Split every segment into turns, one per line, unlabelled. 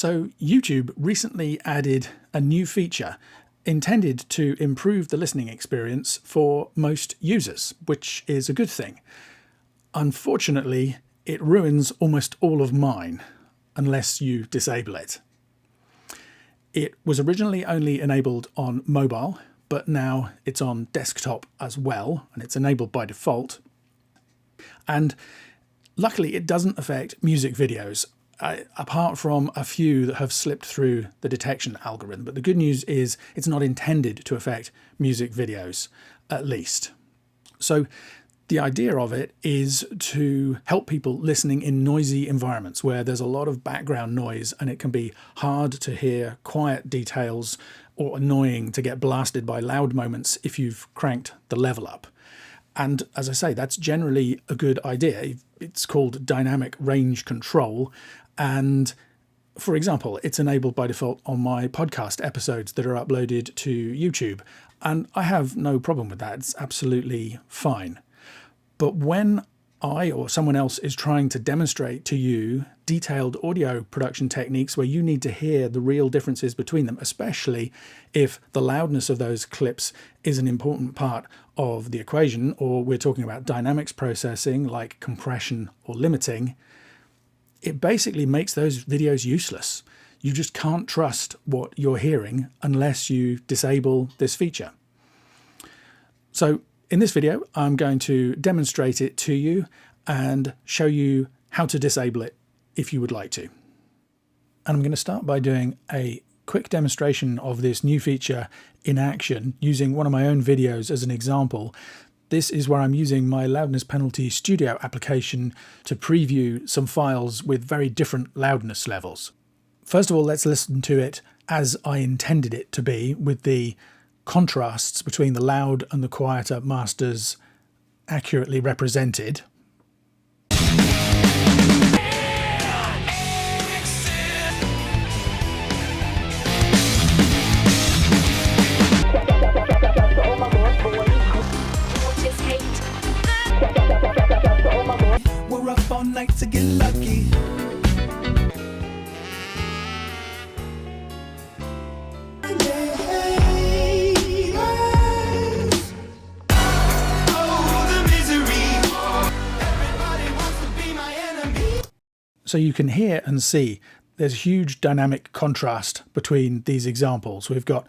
So YouTube recently added a new feature intended to improve the listening experience for most users, which is a good thing. Unfortunately, it ruins almost all of mine unless you disable it. It was originally only enabled on mobile, but now it's on desktop as well, and it's enabled by default. And luckily, it doesn't affect music videos, apart from a few that have slipped through the detection algorithm. But the good news is it's not intended to affect music videos, at least. So the idea of it is to help people listening in noisy environments where there's a lot of background noise and it can be hard to hear quiet details or annoying to get blasted by loud moments if you've cranked the level up. And as I say, that's generally a good idea. It's called dynamic range control. And for example, it's enabled by default on my podcast episodes that are uploaded to YouTube. And I have no problem with that. It's absolutely fine. But when I or someone else is trying to demonstrate to you detailed audio production techniques where you need to hear the real differences between them, especially if the loudness of those clips is an important part of the equation, or we're talking about dynamics processing like compression or limiting, it basically makes those videos useless. You just can't trust what you're hearing unless you disable this feature. So in this video, I'm going to demonstrate it to you and show you how to disable it if you would like to. And I'm going to start by doing a quick demonstration of this new feature in action using one of my own videos as an example. This is where I'm using my Loudness Penalty Studio application to preview some files with very different loudness levels. First of all, let's listen to it as I intended it to be, with the contrasts between the loud and the quieter masters accurately represented.
We're up all night to get lucky.
So you can hear and see there's huge dynamic contrast between these examples. We've got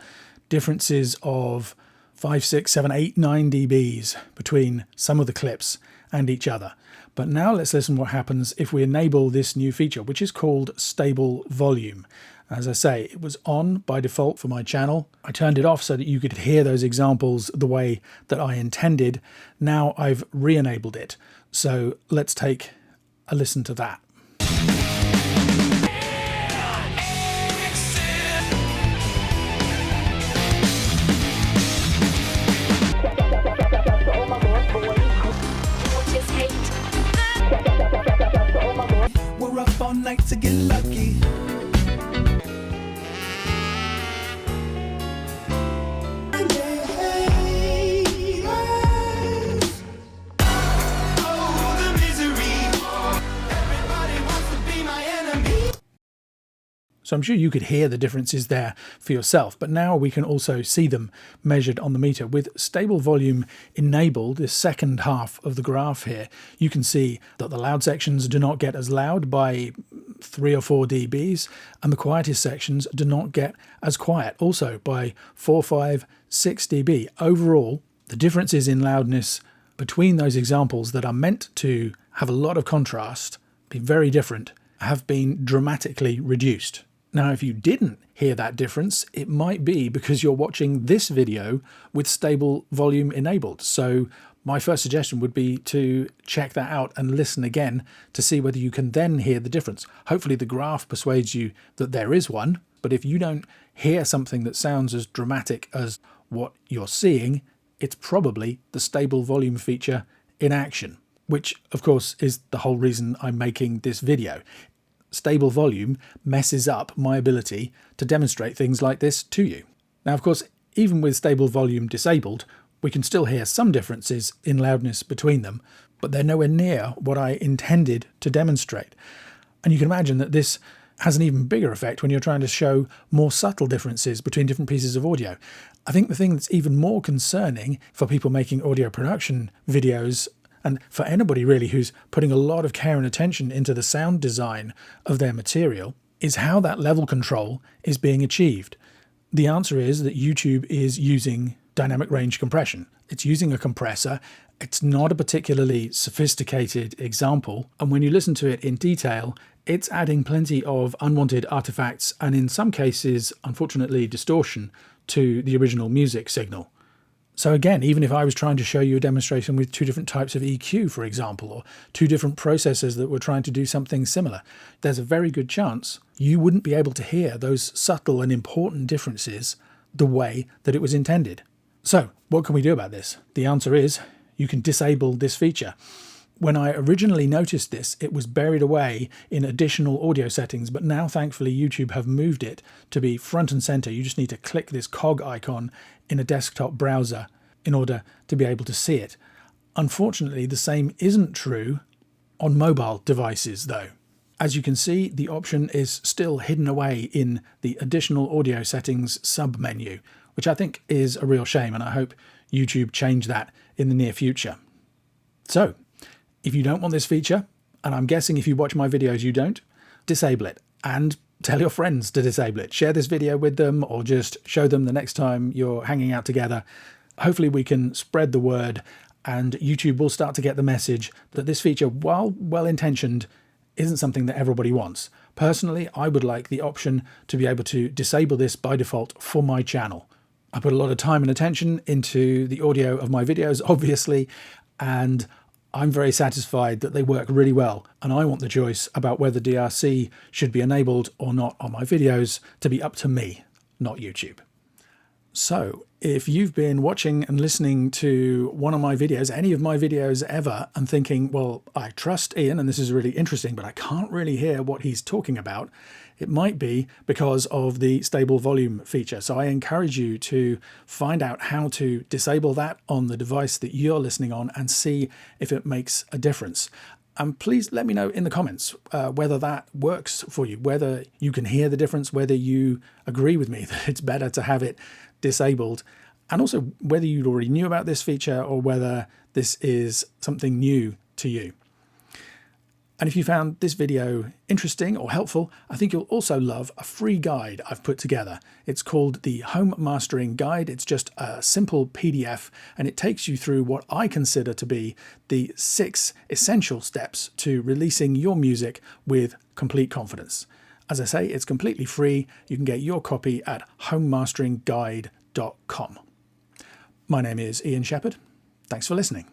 differences of 5, 6, 7, 8, 9 dBs between some of the clips and each other. But now let's listen what happens if we enable this new feature, which is called stable volume. As I say, it was on by default for my channel. I turned it off so that you could hear those examples the way that I intended. Now I've re-enabled it. So let's take a listen to that.
We're up all night to get lucky.
So I'm sure you could hear the differences there for yourself, but now we can also see them measured on the meter. With stable volume enabled, this second half of the graph here, you can see that the loud sections do not get as loud by 3 or 4 dBs, and the quietest sections do not get as quiet, also by 4, 5, 6 dB. Overall, the differences in loudness between those examples that are meant to have a lot of contrast, be very different, have been dramatically reduced. Now, if you didn't hear that difference, it might be because you're watching this video with stable volume enabled. So my first suggestion would be to check that out and listen again to see whether you can then hear the difference. Hopefully the graph persuades you that there is one, but if you don't hear something that sounds as dramatic as what you're seeing, it's probably the stable volume feature in action, which of course is the whole reason I'm making this video. Stable volume messes up my ability to demonstrate things like this to you. Now, of course, even with stable volume disabled, we can still hear some differences in loudness between them, but they're nowhere near what I intended to demonstrate. And you can imagine that this has an even bigger effect when you're trying to show more subtle differences between different pieces of audio. I think the thing that's even more concerning for people making audio production videos, and for anybody really who's putting a lot of care and attention into the sound design of their material, is how that level control is being achieved. The answer is that YouTube is using dynamic range compression. It's using a compressor. It's not a particularly sophisticated example, and when you listen to it in detail, it's adding plenty of unwanted artifacts and in some cases, unfortunately, distortion to the original music signal. So again, even if I was trying to show you a demonstration with two different types of EQ, for example, or two different processors that were trying to do something similar, there's a very good chance you wouldn't be able to hear those subtle and important differences the way that it was intended. So what can we do about this? The answer is you can disable this feature. When I originally noticed this, it was buried away in additional audio settings, but now thankfully YouTube have moved it to be front and center. You just need to click this cog icon in a desktop browser in order to be able to see it. Unfortunately, the same isn't true on mobile devices though. As you can see, the option is still hidden away in the additional audio settings sub-menu, which I think is a real shame, and I hope YouTube change that in the near future. So, if you don't want this feature, and I'm guessing if you watch my videos you don't, disable it and tell your friends to disable it. Share this video with them or just show them the next time you're hanging out together. Hopefully we can spread the word and YouTube will start to get the message that this feature, while well-intentioned, isn't something that everybody wants. Personally, I would like the option to be able to disable this by default for my channel. I put a lot of time and attention into the audio of my videos, obviously, and I'm very satisfied that they work really well, and I want the choice about whether DRC should be enabled or not on my videos to be up to me, not YouTube. So, if you've been watching and listening to one of my videos, any of my videos ever, and thinking, well, I trust Ian and this is really interesting, but I can't really hear what he's talking about, it might be because of the stable volume feature. So I encourage you to find out how to disable that on the device that you're listening on and see if it makes a difference. And please let me know in the comments whether that works for you, whether you can hear the difference, whether you agree with me that it's better to have it disabled, and also whether you already knew about this feature or whether this is something new to you. And if you found this video interesting or helpful, I think you'll also love a free guide I've put together. It's called the Home Mastering Guide. It's just a simple PDF, and it takes you through what I consider to be the 6 essential steps to releasing your music with complete confidence. As I say, it's completely free. You can get your copy at homemasteringguide.com. My name is Ian Shepherd. Thanks for listening.